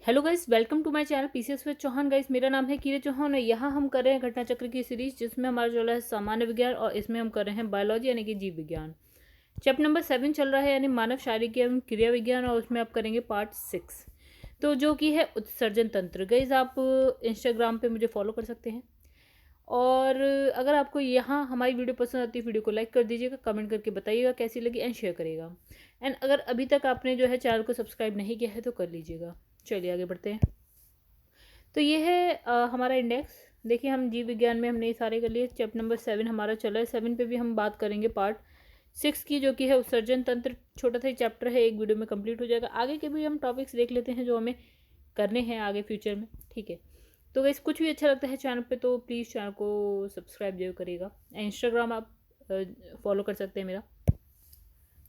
Hello guys, welcome to my channel PCS with Chauhan. Guys, मेरा नाम है कीरत चौहान और यहाँ हम कर रहे हैं घटना चक्र की सीरीज, जिसमें हमारा चल रहा है सामान्य विज्ञान और इसमें हम कर रहे हैं बायोलॉजी यानी कि जीव विज्ञान। चैप्टर नंबर 7 चल रहा है यानी मानव शारीरिक एवं क्रिया विज्ञान, और उसमें आप करेंगे पार्ट 6, तो जो कि है उत्सर्जन तंत्र। गाइस, आप इंस्टाग्राम पे मुझे फॉलो कर सकते हैं, और अगर आपको यहाँ हमारी वीडियो पसंद आती है, वीडियो को लाइक कर दीजिएगा, कमेंट करके बताइएगा कैसी लगी एंड शेयर करिएगा। एंड अगर अभी तक आपने जो है चैनल को सब्सक्राइब नहीं किया है तो कर लीजिएगा। चलिए आगे बढ़ते हैं। तो ये है हमारा इंडेक्स। देखिए, हम जीव विज्ञान में हमने ये सारे कर लिए। चैप्टर नंबर 7 हमारा चला है। 7 पे भी हम बात करेंगे पार्ट 6 की, जो कि है उत्सर्जन तंत्र। छोटा सा चैप्टर है, एक वीडियो में कंप्लीट हो जाएगा। आगे के भी हम टॉपिक्स देख लेते हैं जो हमें करने हैं आगे फ्यूचर में, ठीक है। तो वैसे कुछ भी अच्छा लगता है चैनल पे तो प्लीज़ चैनल को सब्सक्राइब जरूर करिएगा। इंस्टाग्राम आप फॉलो कर सकते हैं मेरा।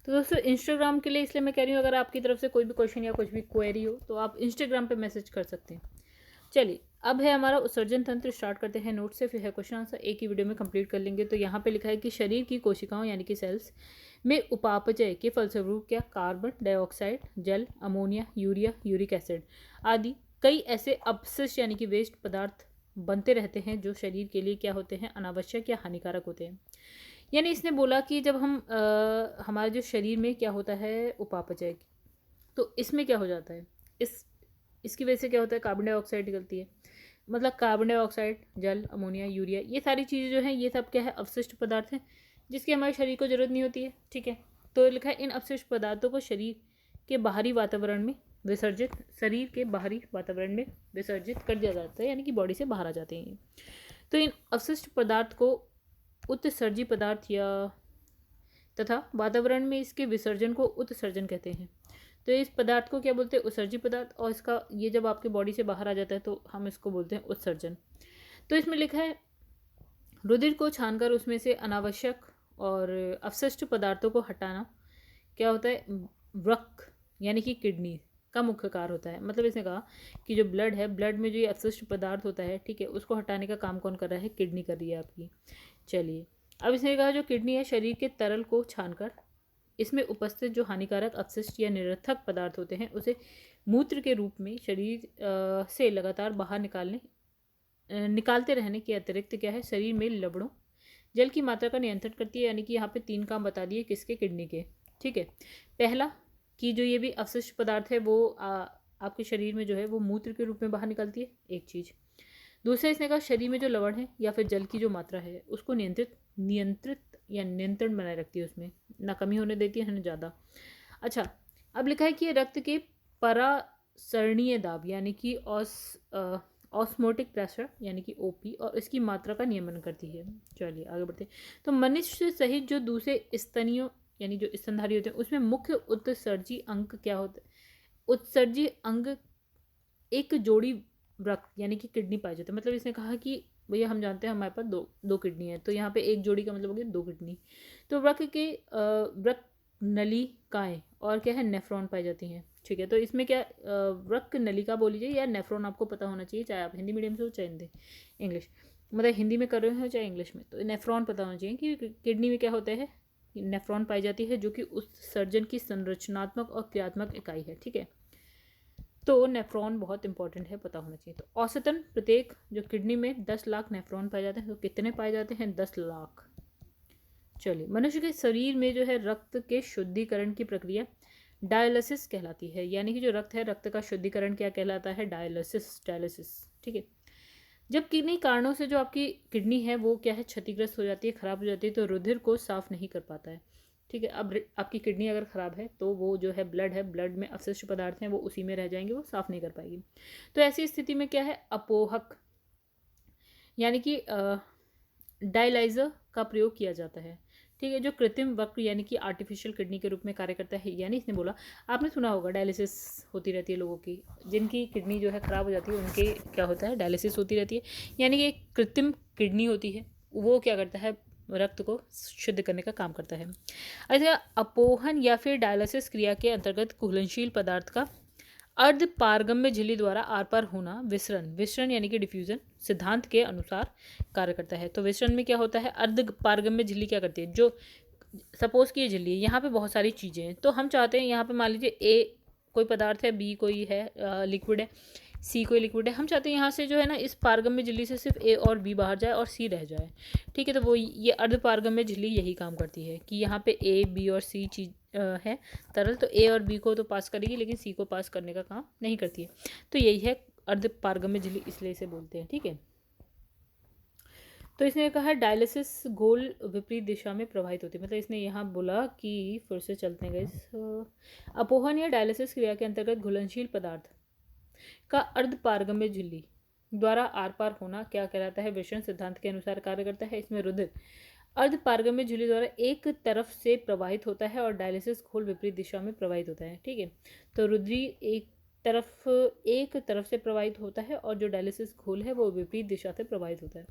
तो दोस्तों, इंस्टाग्राम के लिए इसलिए मैं कह रही हूँ, अगर आपकी तरफ से कोई भी क्वेश्चन या कुछ भी क्वेरी हो तो आप इंस्टाग्राम पे मैसेज कर सकते हैं। चलिए, अब है हमारा उत्सर्जन तंत्र। स्टार्ट करते हैं नोट से, फिर है क्वेश्चन आंसर, एक ही वीडियो में कंप्लीट कर लेंगे। तो यहाँ पे लिखा है कि शरीर की कोशिकाओं यानी कि सेल्स में उपापचय के फलस्वरूप क्या कार्बन डाइऑक्साइड, जल, अमोनिया, यूरिया, यूरिक एसिड आदि कई ऐसे अपशिष्ट यानी कि वेस्ट पदार्थ बनते रहते हैं जो शरीर के लिए क्या होते हैं, अनावश्यक या हानिकारक होते हैं। यानी इसने बोला कि जब हम हमारे जो शरीर में क्या होता है उपापचय, तो इसमें क्या हो जाता है, इसकी वजह से क्या होता है, कार्बन डाइऑक्साइड निकलती है। मतलब कार्बन डाइऑक्साइड, जल, अमोनिया, यूरिया, ये सारी चीज़ें जो हैं ये सब क्या है, अवशिष्ट पदार्थ हैं जिसकी हमारे शरीर को ज़रूरत नहीं होती है, ठीक है। तो लिखा है इन अवशिष्ट पदार्थों को शरीर के बाहरी वातावरण में विसर्जित कर दिया जाता है, यानी कि बॉडी से बाहर आ जाते हैं ये। तो इन अवशिष्ट पदार्थ को उत्सर्जी पदार्थ या तथा वातावरण में इसके विसर्जन को उत्सर्जन कहते हैं। तो इस पदार्थ को क्या बोलते हैं, उत्सर्जी पदार्थ, और इसका ये जब आपके बॉडी से बाहर आ जाता है तो हम इसको बोलते हैं उत्सर्जन। तो इसमें लिखा है रुधिर को छानकर उसमें से अनावश्यक और अवशिष्ट पदार्थों को हटाना क्या होता है, वृक्क यानी कि किडनी का मुख्य कार्य होता है। मतलब इसने कहा कि जो ब्लड है, ब्लड में जो ये अवशिष्ट पदार्थ होता है, ठीक है, उसको हटाने का काम कौन कर रहा है, किडनी कर रही है आपकी। चलिए, अब इसने कहा जो किडनी है शरीर के तरल को छानकर इसमें उपस्थित जो हानिकारक अपशिष्ट या निरर्थक पदार्थ होते हैं उसे मूत्र के रूप में शरीर से लगातार बाहर निकालते रहने के अतिरिक्त क्या है, शरीर में लवणों, जल की मात्रा का नियंत्रण करती है। यानी कि यहाँ पे 3 काम बता दिए किसके, किडनी के, ठीक है। पहला कि जो ये भी अवशिष्ट पदार्थ है वो आपके शरीर में जो है वो मूत्र के रूप में बाहर निकलती है, एक चीज़। दूसरा इसने कहा शरीर में जो लवण है या फिर जल की जो मात्रा है उसको नियंत्रण बनाए रखती है, उसमें ना कमी होने देती है ना ज़्यादा। अच्छा, अब लिखा है कि रक्त के परासरणीय दाब यानी कि ऑस्मोटिक प्रेशर यानी कि ओपी और इसकी मात्रा का नियमन करती है। चलिए आगे बढ़ते हैं। तो मनुष्य सहित जो दूसरे स्तनियों यानी जो स्तनधारी होते हैं उसमें मुख्य उत्सर्जी अंग क्या होता है, उत्सर्जी अंग एक जोड़ी वृक्क यानी कि किडनी पाई जाती है। मतलब इसने कहा कि भैया हम जानते हैं हमारे पास दो किडनी है, तो यहाँ पे एक जोड़ी का मतलब हो गया 2 किडनी। तो वृक्क नलिकाएं और क्या है, नेफ्रॉन पाई जाती हैं, ठीक है। तो इसमें क्या वृक्क नलिका बोली जाए या नेफ्रॉन आपको पता होना चाहिए, चाहे आप हिंदी मीडियम से हो चाहे इंग्लिश, मतलब हिंदी में कर रहे हो चाहे इंग्लिश में, तो नेफ्रॉन पता होना चाहिए कि किडनी में क्या होता है, नेफ्रॉन पाई जाती है जो कि उस सर्जन की संरचनात्मक और क्रियात्मक इकाई है, ठीक है। तो नेफ्रॉन बहुत इंपॉर्टेंट है, पता होना चाहिए। तो औसतन प्रत्येक जो किडनी में 10 लाख नेफ्रॉन पाए जाते हैं। तो कितने पाए जाते हैं, 10 लाख। चलिए, मनुष्य के शरीर में जो है रक्त के शुद्धिकरण की प्रक्रिया डायलिसिस कहलाती है। यानी कि जो रक्त है, रक्त का शुद्धिकरण क्या कहलाता है, डायलिसिस, ठीक है। जब किन्हीं कारणों से जो आपकी किडनी है वो क्या है, क्षतिग्रस्त हो जाती है, खराब हो जाती है, तो रुधिर को साफ नहीं कर पाता है, ठीक है। अब आपकी किडनी अगर ख़राब है तो वो जो है ब्लड में अवशिष्ट पदार्थ हैं वो उसी में रह जाएंगे, वो साफ़ नहीं कर पाएगी। तो ऐसी स्थिति में क्या है, अपोहक यानी कि डायलाइज़र का प्रयोग किया जाता है, ठीक है, जो कृत्रिम वक्र यानी कि आर्टिफिशियल किडनी के रूप में कार्य करता है। यानी इसने बोला, आपने सुना होगा डायलिसिस होती रहती है लोगों की, जिनकी किडनी जो है ख़राब हो जाती है उनके क्या होता है, डायलिसिस होती रहती है। यानी कि एक कृत्रिम किडनी होती है, वो क्या करता है, रक्त को शुद्ध करने का काम करता है। अच्छा, अपोहन या फिर डायलिसिस क्रिया के अंतर्गत घुलनशील पदार्थ का अर्ध पारगम्य झिल्ली द्वारा आर पार होना विसरण यानी कि डिफ्यूजन सिद्धांत के अनुसार कार्य करता है। तो विसरण में क्या होता है, अर्ध पारगम्य झिल्ली क्या करती है, जो सपोज कि ये झिल्ली है, यहाँ पे बहुत सारी चीज़ें हैं, तो हम चाहते हैं यहाँ पे मान लीजिए ए कोई पदार्थ है, बी कोई है लिक्विड है, सी कोई लिक्विड है। हम चाहते हैं यहाँ से जो है ना इस पारगम्य झिल्ली से सिर्फ ए और बी बाहर जाए और सी रह जाए, ठीक है। तो वो ये अर्ध पारगम्य झिल्ली यही काम करती है कि यहाँ पे ए बी और सी चीज है तरल, तो ए और बी को तो पास करेगी लेकिन सी को पास करने का काम नहीं करती है। तो यही है अर्ध पारगम्य झिल्ली, इसलिए इसे बोलते हैं, ठीक है। तो इसने कहा डायलिसिस घोल विपरीत दिशा में प्रवाहित होती है, मतलब इसने यहाँ बोला कि फिर से चलते हैं गाइस। अपोहन या डायलिसिस क्रिया के अंतर्गत घुलनशील पदार्थ का अर्ध पारगम्य झिल्ली द्वारा आर पार होना क्या कहलाता है? विशन सिद्धांत के अनुसार कार्य करता है। इसमें रुधिर अर्ध पारगम्य झिल्ली द्वारा एक तरफ से प्रवाहित होता है और डायलिसिस घोल विपरीत दिशा में प्रवाहित होता है, ठीक है। तो रुधिर एक तरफ से प्रवाहित होता है और जो डायलिसिस घोल है वो विपरीत दिशा से प्रवाहित होता है।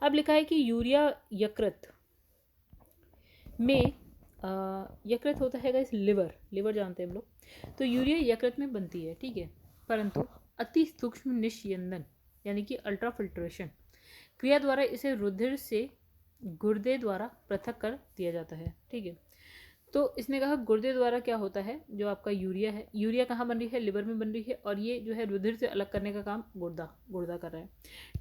अब लिखा है कि यूरिया यकृत में यकृत होता है गाइस लिवर जानते हैं हम लोग। तो यूरिया यकृत में बनती है, ठीक है, परंतु अति सूक्ष्म निस्यंदन यानी कि अल्ट्रा फिल्ट्रेशन क्रिया द्वारा इसे रुधिर से गुर्दे द्वारा पृथक कर दिया जाता है, ठीक है। तो इसने कहा गुर्दे द्वारा क्या होता है, जो आपका यूरिया है, यूरिया कहाँ बन रही है? लिवर में बन रही है, और ये जो है रुधिर से अलग करने का काम गुर्दा कर रहा है,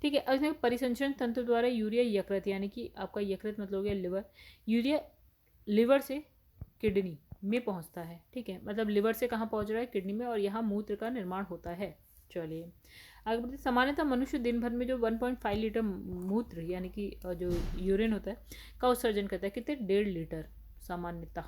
ठीक है। अब इसमें परिसंचरण तंत्र द्वारा यूरिया यकृत यानी कि आपका यकृत मतलब हो गया लिवर, यूरिया लिवर से किडनी में पहुंचता है, ठीक है। मतलब लिवर से कहाँ पहुंच रहा है? किडनी में, और यहाँ मूत्र का निर्माण होता है। चलिए आगे बढ़ते। सामान्यतः मनुष्य दिन भर में जो 1.5 लीटर मूत्र यानी कि जो यूरिन होता है का उत्सर्जन करता है, कितने? 1.5 लीटर सामान्यतः,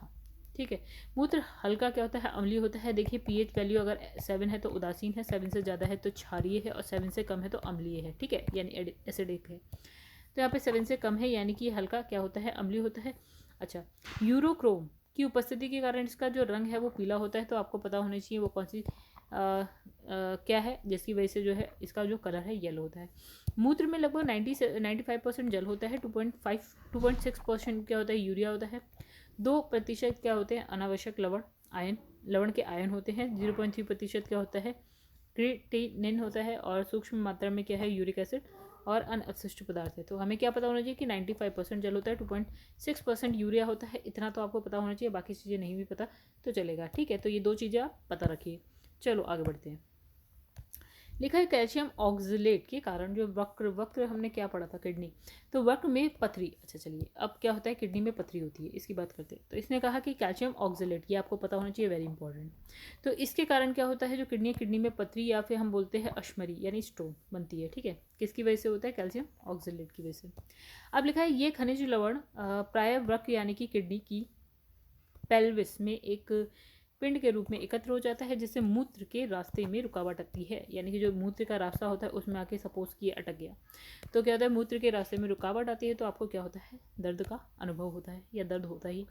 ठीक है। मूत्र हल्का क्या होता है? अम्लीय होता है। देखिए पीएच वैल्यू अगर 7 है तो उदासीन है, 7 से ज़्यादा है तो क्षारीय है, और 7 से कम है तो अम्लीय है, ठीक है, यानी एसिडिक है। तो यहाँ पे 7 से कम है यानी कि हल्का क्या होता है? अम्लीय होता है। अच्छा, यूरोक्रोम की उपस्थिति के कारण इसका जो रंग है वो पीला होता है, तो आपको पता होना चाहिए वो कौन सी क्या है जिसकी वजह से जो है इसका जो कलर है येलो होता है। मूत्र में लगभग 95% जल होता है, 2.6% क्या होता है? यूरिया होता है, 2% क्या होते हैं? अनावश्यक लवण के आयन होते हैं, 0.3% क्या होता है? क्रिएटिनिन होता है, और सूक्ष्म मात्रा में क्या है? यूरिक एसिड और अनअवशिष्ट पदार्थ है। तो हमें क्या पता होना चाहिए कि 95% जल होता है, 2.6% यूरिया होता है, इतना तो आपको पता होना चाहिए, बाकी चीज़ें नहीं भी पता तो चलेगा, ठीक है। तो ये 2 चीज़ें आप पता रखिए। चलो आगे बढ़ते हैं। लिखा है कैल्शियम ऑक्सलेट के कारण जो वक्र हमने क्या पढ़ा था? किडनी। तो वक्र में पथरी। अच्छा चलिए, अब क्या होता है? किडनी में पथरी होती है, इसकी बात करते हैं। तो इसने कहा कि कैल्शियम ऑक्सलेट, ये आपको पता होना चाहिए, वेरी इंपॉर्टेंट। तो इसके कारण क्या होता है? जो किडनी में पथरी या फिर हम बोलते हैं अश्मरी यानी स्टोन बनती है, ठीक है। किसकी वजह से होता है? कैल्शियम ऑक्सलेट की वजह से। अब लिखा है ये खनिज लवण प्राय वक्र यानी कि किडनी की पेल्विस में एक पिंड के रूप में एकत्र हो जाता है, जिससे मूत्र के रास्ते में रुकावट आती है, यानी कि जो मूत्र का रास्ता होता है उसमें आके सपोज किए अटक गया, तो क्या होता है? मूत्र के रास्ते में रुकावट आती है, तो आपको क्या होता है? दर्द का अनुभव होता है या दर्द होता ही।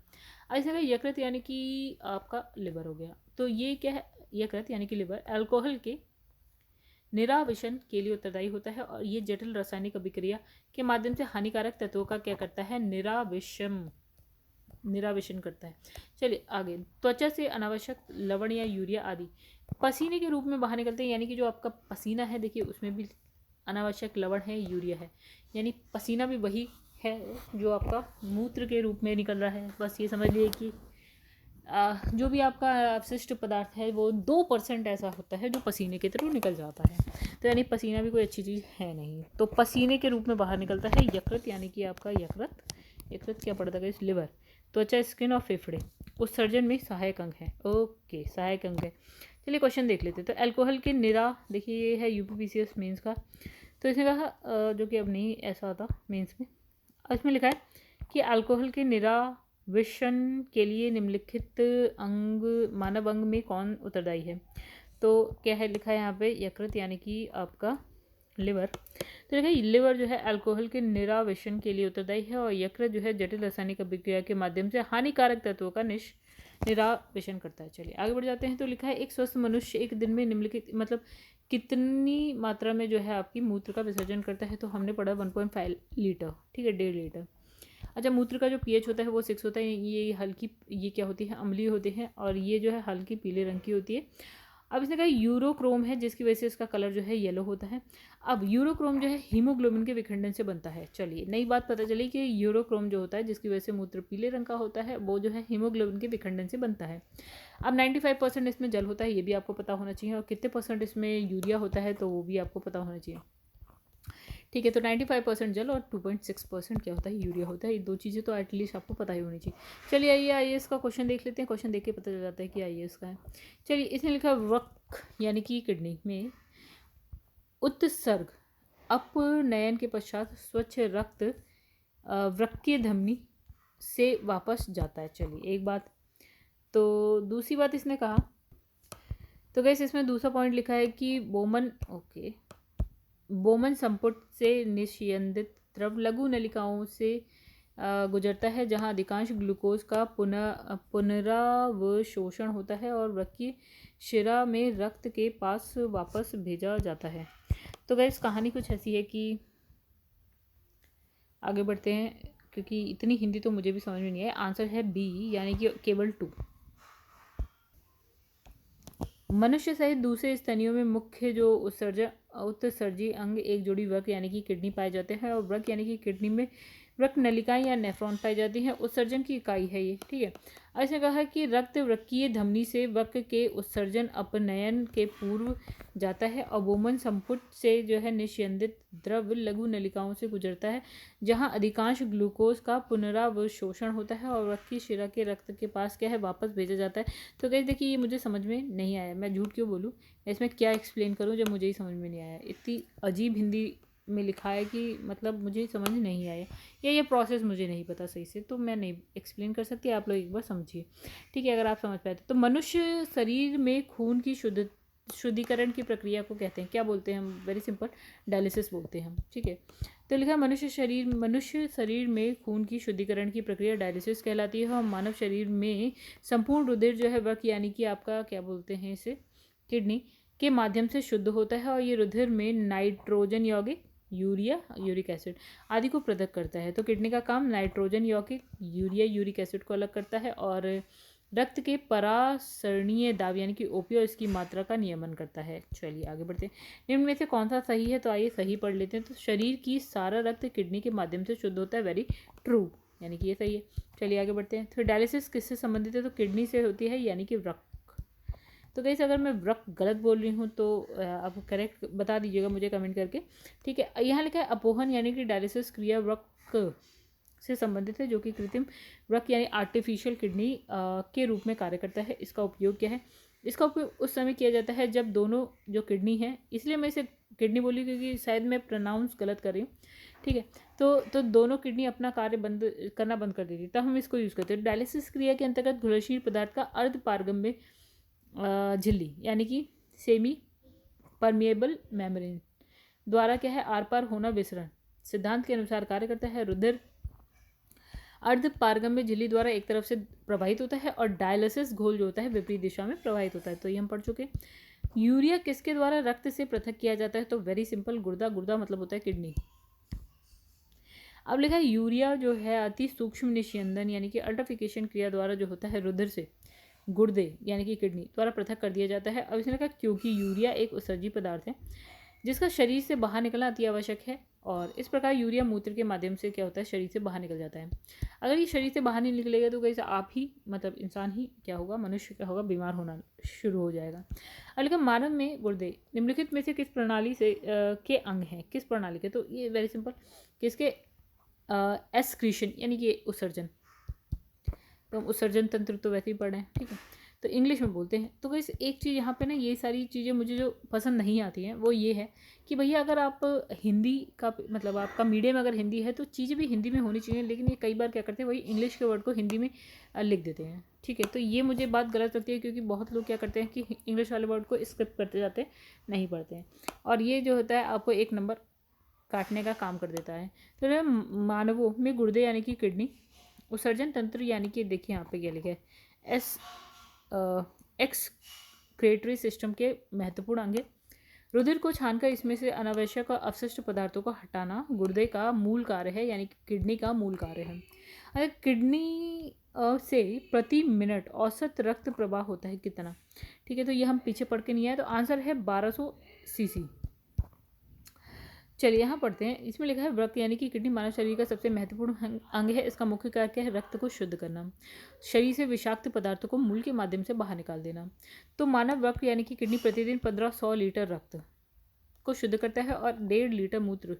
ऐसे का यकृत यानी कि आपका लिवर हो गया। तो ये क्या है? यकृत यानी कि लिवर अल्कोहल के निराविशन के लिए उत्तरदायी होता है, और ये जटिल रासायनिक अभिक्रिया के माध्यम से हानिकारक तत्वों का क्या करता है? निराविशन करता है। चलिए आगे। त्वचा से अनावश्यक लवण या यूरिया आदि पसीने के रूप में बाहर निकलते हैं, यानी कि जो आपका पसीना है देखिए उसमें भी अनावश्यक लवण है, यूरिया है, यानी पसीना भी वही है जो आपका मूत्र के रूप में निकल रहा है। बस ये समझ लीजिए कि जो भी आपका अवशिष्ट पदार्थ है वो 2% ऐसा होता है जो पसीने के थ्रू निकल जाता है। तो यानी पसीना भी कोई अच्छी चीज़ है नहीं, तो पसीने के रूप में बाहर निकलता है यकृत, यानी कि आपका यकृत क्या पड़ता है? इस लिवर। त्वचा, स्किन और फेफड़े उत्सर्जन में सहायक अंग है। ओके, सहायक अंग है। चलिए क्वेश्चन देख लेते हैं। तो अल्कोहल के देखिए ये है यूपीपीसीएस मेंस का। तो इसने कहा जो कि अब नहीं ऐसा आता मेंस में, इसमें लिखा है कि अल्कोहल के निराविशन के लिए निम्नलिखित अंग मानव अंग में कौन उत्तरदायी है? तो क्या है लिखा है यहाँ पे? यकृत यानी कि आपका लिवर। तो देखिए लिवर जो है अल्कोहल के निरावेशन के लिए उत्तरदायी है, और यकृत जो है जटिल रासायनिक अभिक्रिया के माध्यम से हानिकारक तत्वों का निरावेशन करता है। चलिए आगे बढ़ जाते हैं। तो लिखा है एक स्वस्थ मनुष्य एक दिन में निम्नलिखित मतलब कितनी मात्रा में जो है आपकी मूत्र का विसर्जन करता है? तो हमने पढ़ा 1.5 लीटर, ठीक है, 1.5 लीटर। अच्छा, मूत्र का जो पीएच होता है वो 6 होता है। ये क्या होती है? अम्लीय होते हैं, और ये जो है हल्की पीले रंग की होती है। अब इसने कहा यूरोक्रोम है, जिसकी वजह से इसका कलर जो है येलो होता है। अब यूरोक्रोम जो है हीमोग्लोबिन के विखंडन से बनता है। चलिए नई बात पता चली कि यूरोक्रोम जो होता है, जिसकी वजह से मूत्र पीले रंग का होता है, वो जो है हीमोग्लोबिन के विखंडन से बनता है। अब 95% इसमें जल होता है, ये भी आपको पता होना चाहिए, और कितने परसेंट इसमें यूरिया होता है तो वो भी आपको पता होना चाहिए। ठीक है, तो 95% जल और 2.6% क्या होता है, यूरिया होता है। ये दो चीज़ें तो एटलीस्ट आपको पता ही होनी चाहिए। चलिए आइए आईएएस का क्वेश्चन देख लेते हैं। क्वेश्चन देख के पता चल जाता है कि आईएएस का है। चलिए इसने लिखा वृक्क यानी कि किडनी में उत्सर्ग अपनयन के पश्चात स्वच्छ रक्त वृक्कीय धमनी से वापस जाता है। चलिए एक बात। तो दूसरी बात इसने कहा, तो गैस इसमें दूसरा पॉइंट लिखा है कि बोमन संपुट से निस्यंदित द्रव लघु नलिकाओं से गुजरता है, जहां अधिकांश ग्लूकोज का पुनरावशोषण होता है और वृक्कीय शिरा में रक्त के पास वापस भेजा जाता है। तो गैस कहानी कुछ ऐसी है कि आगे बढ़ते हैं, क्योंकि इतनी हिंदी तो मुझे भी समझ में नहीं है। आंसर है बी यानी कि केवल 2। मनुष्य सहित दूसरे स्तनियों में मुख्य जो उत्सर्जी अंग एक जोड़ी वृक्क यानी कि किडनी पाए जाते हैं, और वृक्क यानी कि किडनी में वृक्क नलिकाएं या नेफ्रॉन पाई जाती हैं। उत्सर्जन की इकाई है ये। ठीक है, ऐसे कहा कि रक्त वृक्कीय धमनी से वृक्क के उत्सर्जन अपनयन के पूर्व जाता है, और बोमन संपुट से जो है निस्यंदित द्रव लघु नलिकाओं से गुजरता है, जहां अधिकांश ग्लूकोज का पुनरावशोषण होता है और वृक्कीय शिरा के रक्त के पास क्या है, वापस भेजा जाता है। तो गाइस देखिए, ये मुझे समझ में नहीं आया। मैं झूठ क्यों बोलूँ, इसमें क्या एक्सप्लेन करूँ जब मुझे ही समझ में नहीं आया। इतनी अजीब हिंदी में लिखा है कि मतलब मुझे समझ नहीं आया, या ये प्रोसेस मुझे नहीं पता सही से, तो मैं नहीं एक्सप्लेन कर सकती। आप लोग एक बार समझिए। ठीक है, अगर आप समझ पाए तो मनुष्य शरीर में खून की शुद्धिकरण की प्रक्रिया को कहते हैं, क्या बोलते हैं हम? वेरी सिंपल, डायलिसिस बोलते हैं हम। ठीक है, तो लिखा मनुष्य शरीर में खून की शुद्धिकरण की प्रक्रिया डायलिसिस कहलाती है, और मानव शरीर में संपूर्ण रुधिर जो है वृक्क यानी कि आपका क्या बोलते हैं इसे, किडनी के माध्यम से शुद्ध होता है, और ये रुधिर में नाइट्रोजन यौगिक, यूरिया, यूरिक एसिड आदि को पृथक करता है। तो किडनी का काम नाइट्रोजन यौगिक, यूरिया, यूरिक एसिड को अलग करता है, और रक्त के परासरणीय दाब यानी कि ओपी और इसकी मात्रा का नियमन करता है। चलिए आगे बढ़ते हैं। निम्न में से कौन सा सही है, तो आइए सही पढ़ लेते हैं। तो शरीर की सारा रक्त किडनी के माध्यम से शुद्ध होता है, वेरी ट्रू, यानी कि ये सही है। चलिए आगे बढ़ते हैं। तो डायलिसिस किससे संबंधित है, तो किडनी से होती है, यानी कि वृक्क। तो गाइस अगर मैं वृक्क गलत बोल रही हूँ तो आप करेक्ट बता दीजिएगा मुझे कमेंट करके। ठीक है, यहाँ लिखा है अपोहन यानी कि डायलिसिस क्रिया वृक्क से संबंधित है, जो कि कृत्रिम वृक्क यानी आर्टिफिशियल किडनी के रूप में कार्य करता है। इसका उपयोग क्या है? इसका उपयोग उस समय किया जाता है जब दोनों जो किडनी है, इसलिए मैं इसे किडनी बोली क्योंकि शायद मैं प्रोनाउंस गलत कर रही हूँ। ठीक है, तो दोनों किडनी अपना कार्य बंद कर देती है, तब हम इसको यूज़ करते हैं। डायलिसिस क्रिया के अंतर्गत घुलनशील पदार्थ का अर्ध पारगम्य झिल्ली यानी कि सेमी परमिएबल मेम्ब्रेन द्वारा क्या है, आर पार होना विसरण सिद्धांत के अनुसार कार्य करता है। रुधिर अर्ध पारगम्य झिल्ली द्वारा एक तरफ से प्रवाहित होता है, और डायलिसिस घोल जो होता है विपरीत दिशा में प्रवाहित होता है। तो ये हम पढ़ चुके। यूरिया किसके द्वारा रक्त से पृथक किया जाता है, तो वेरी सिंपल, गुर्दा मतलब होता है किडनी। अब लिखा है यूरिया जो है अति सूक्ष्म निस्यंदन यानी कि अल्ट्राफिकेशन क्रिया द्वारा जो होता है रुधिर से गुर्दे यानी कि किडनी द्वारा पृथक कर दिया जाता है। अब इसने कहा क्योंकि यूरिया एक उत्सर्जी पदार्थ है जिसका शरीर से बाहर निकलना अति आवश्यक है, और इस प्रकार यूरिया मूत्र के माध्यम से क्या होता है, शरीर से बाहर निकल जाता है। अगर ये शरीर से बाहर नहीं निकलेगा तो कैसे आप ही मतलब इंसान ही क्या होगा, मनुष्य क्या होगा, बीमार होना शुरू हो जाएगा। अगर मानव में गुर्दे निम्नलिखित में से किस प्रणाली से के अंग हैं, किस प्रणाली के, तो ये वेरी सिंपल, किसके, एक्सक्रीशन यानी कि उत्सर्जन। तो हम उत्सर्जन तंत्र तो वैसे ही पढ़े हैं। ठीक है, तो इंग्लिश में बोलते हैं। तो वैसे एक चीज़ यहाँ पे ना, ये सारी चीज़ें मुझे जो पसंद नहीं आती हैं वो ये है कि भैया अगर आप हिंदी का मतलब आपका मीडियम अगर हिंदी है तो चीज़ें भी हिंदी में होनी चाहिए, लेकिन ये कई बार क्या करते हैं, वही इंग्लिश के वर्ड को हिंदी में लिख देते हैं। ठीक है, तो ये मुझे बात गलत लगती है, क्योंकि बहुत लोग क्या करते हैं कि इंग्लिश वाले वर्ड को स्क्रिप्ट करते जाते हैं, नहीं पढ़ते हैं, और ये जो होता है आपको 1 नंबर काटने का काम कर देता है। तो मानवों में गुर्दे यानी कि किडनी उत्सर्जन तंत्र यानी कि देखिए यहाँ पे क्या लिखा है, एक्सक्रीटरी सिस्टम के महत्वपूर्ण अंग। रुधिर को छानकर इसमें से अनावश्यक और अपशिष्ट पदार्थों को हटाना गुर्दे का मूल कार्य है, यानी कि किडनी का मूल कार्य है। अगर किडनी से प्रति मिनट औसत रक्त प्रवाह होता है कितना? ठीक है, तो ये हम पीछे पढ़ के नहीं आए, तो आंसर है 1200 सीसी। चलिए यहाँ पढ़ते हैं। इसमें लिखा है वृक्क यानी कि किडनी मानव शरीर का सबसे महत्वपूर्ण अंग है। इसका मुख्य कार्य क्या है? रक्त को शुद्ध करना, शरीर से विषाक्त पदार्थों को मूल के माध्यम से बाहर निकाल देना। तो मानव वृक्क यानी कि किडनी प्रतिदिन 1500 लीटर रक्त को शुद्ध करता है और 1.5 लीटर मूत्र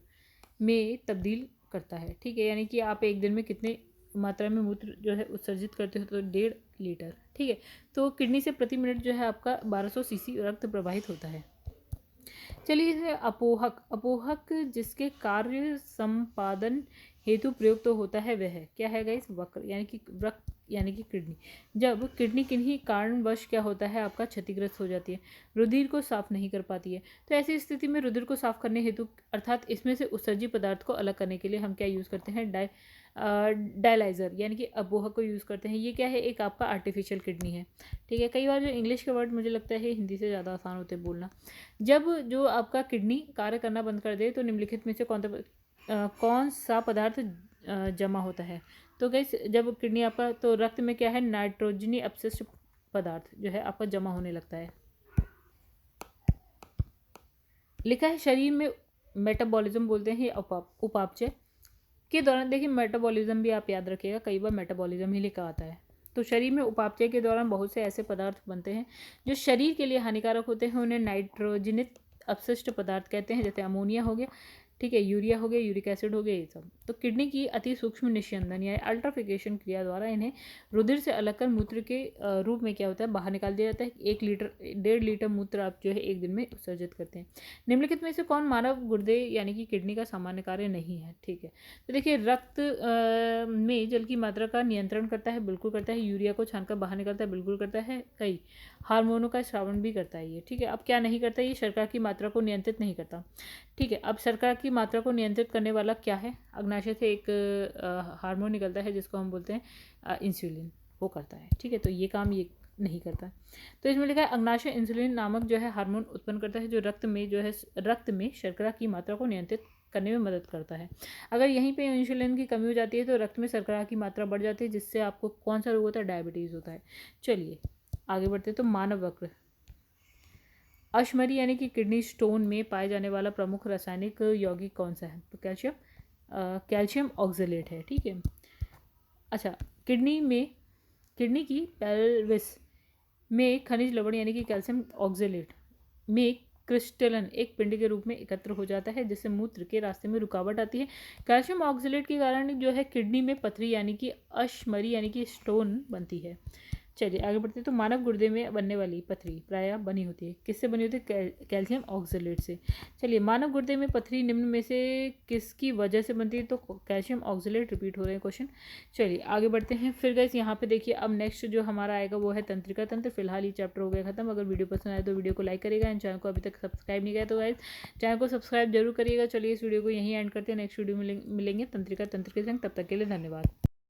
में तब्दील करता है। ठीक है, यानी कि आप एक दिन में कितने मात्रा में मूत्र जो है उत्सर्जित करते हो? तो 1.5 लीटर। ठीक है, तो किडनी से प्रति मिनट जो है आपका 1200 सीसी रक्त प्रवाहित होता है। चलिए इसे अपोहक, अपोहक जिसके कार्य संपादन हेतु प्रयुक्त तो होता है वह क्या है गाइस? वक्र यानी कि वृक्क यानी कि किडनी। जब किडनी किन्हीं कारणवश क्या होता है आपका क्षतिग्रस्त हो जाती है, रुधिर को साफ नहीं कर पाती है, तो ऐसी स्थिति में रुधिर को साफ करने हेतु अर्थात इसमें से उत्सर्जित पदार्थ को अलग करने के लिए हम क्या यूज़ करते हैं? डायलाइजर यानी कि अपोहक को यूज़ करते हैं। ये क्या है? एक आपका आर्टिफिशियल किडनी है। ठीक है, कई बार जो इंग्लिश के वर्ड मुझे लगता है हिंदी से ज़्यादा आसान होते हैं बोलना। जब जो आपका किडनी कार्य करना बंद कर दे तो निम्नलिखित में से कौन सा पदार्थ जमा होता है? तो गैस जब किडनी आपका, तो रक्त में क्या है? नाइट्रोजनी अपशिष्ट पदार्थ जो है आपका जमा होने लगता है। लिखा है शरीर में मेटाबॉलिज्म बोलते हैं उपापचय के दौरान। देखिए मेटाबॉलिज्म भी आप याद रखिएगा, कई बार मेटाबॉलिज्म ही लिखा आता है। तो शरीर में उपापचय के दौरान बहुत से ऐसे पदार्थ बनते हैं जो शरीर के लिए हानिकारक होते हैं, उन्हें नाइट्रोजनित अपशिष्ट पदार्थ कहते हैं। जैसे अमोनिया हो गया, ठीक है, यूरिया हो गया, यूरिक एसिड हो गया, ये सब। तो किडनी की अति सूक्ष्म निस्यंदन या अल्ट्राफिकेशन क्रिया द्वारा इन्हें रुधिर से अलग कर मूत्र के रूप में क्या होता है? बाहर निकाल दिया जाता है। 1.5 लीटर मूत्र आप जो है एक दिन में उत्सर्जित करते हैं। निम्नलिखित में से कौन मानव गुर्दे यानी कि किडनी का सामान्य कार्य नहीं है? ठीक है, तो देखिए रक्त में जल की मात्रा का नियंत्रण करता है, बिल्कुल करता है। यूरिया को छानकर बाहर निकालता है, बिल्कुल करता है। कई हार्मोनों का स्रावण भी करता है ये। ठीक है, अब क्या नहीं करता? ये शर्करा की मात्रा को नियंत्रित नहीं करता। ठीक है, अब शर्करा की मात्रा को नियंत्रित करने वाला क्या है? अग्नाशय से एक हार्मोन निकलता है जिसको हम बोलते हैं इंसुलिन, वो करता है। ठीक है, तो ये काम ये नहीं करता। तो इसमें लिखा है अग्नाशय इंसुलिन नामक जो है हार्मोन उत्पन्न करता है जो रक्त में जो है रक्त में शर्करा की मात्रा को नियंत्रित करने में मदद करता है। अगर यहीं पे इंसुलिन की कमी हो जाती है तो रक्त में शर्करा की मात्रा बढ़ जाती है, जिससे आपको कौन सा रोग होता है? डायबिटीज़ होता है। चलिए आगे बढ़ते हैं। तो मानव वक्र, अश्मरी यानी कि किडनी स्टोन में पाए जाने वाला प्रमुख रासायनिक यौगिक कौन सा है? तो कैल्शियम ऑक्जेलेट है। ठीक है, अच्छा किडनी की पेल्विस में खनिज लवण यानी कि कैल्शियम ऑक्जेलेट में क्रिस्टलन एक पिंड के रूप में एकत्र हो जाता है, जिससे मूत्र के रास्ते में रुकावट आती है। कैल्शियम ऑक्जेलेट के कारण जो है किडनी में पथरी यानी कि अश्मरी यानी कि स्टोन बनती है। चलिए आगे बढ़ते हैं। तो मानव गुर्दे में बनने वाली पथरी प्रायः बनी होती है किससे बनी होती है? कैल्शियम ऑक्जेलेट से। चलिए मानव गुर्दे में पथरी निम्न में से किसकी वजह से बनती है? तो कैल्शियम ऑक्जेलेट। रिपीट हो रहे हैं क्वेश्चन। चलिए आगे बढ़ते हैं। फिर गाइस यहाँ पे देखिए अब नेक्स्ट जो हमारा आएगा वो है तंत्रिका तंत्र। फिलहाल ये चैप्टर हो गया खत्म। अगर वीडियो पसंद आए तो वीडियो को लाइक करिएगा, एंड चैनल को अभी तक सब्सक्राइब नहीं किया तो गाइस चैनल को सब्सक्राइब जरूर करिएगा। चलिए इस वीडियो को यहीं एंड करते हैं, नेक्स्ट वीडियो में मिलेंगे तंत्रिका तंत्र के संग। तब तक के लिए धन्यवाद।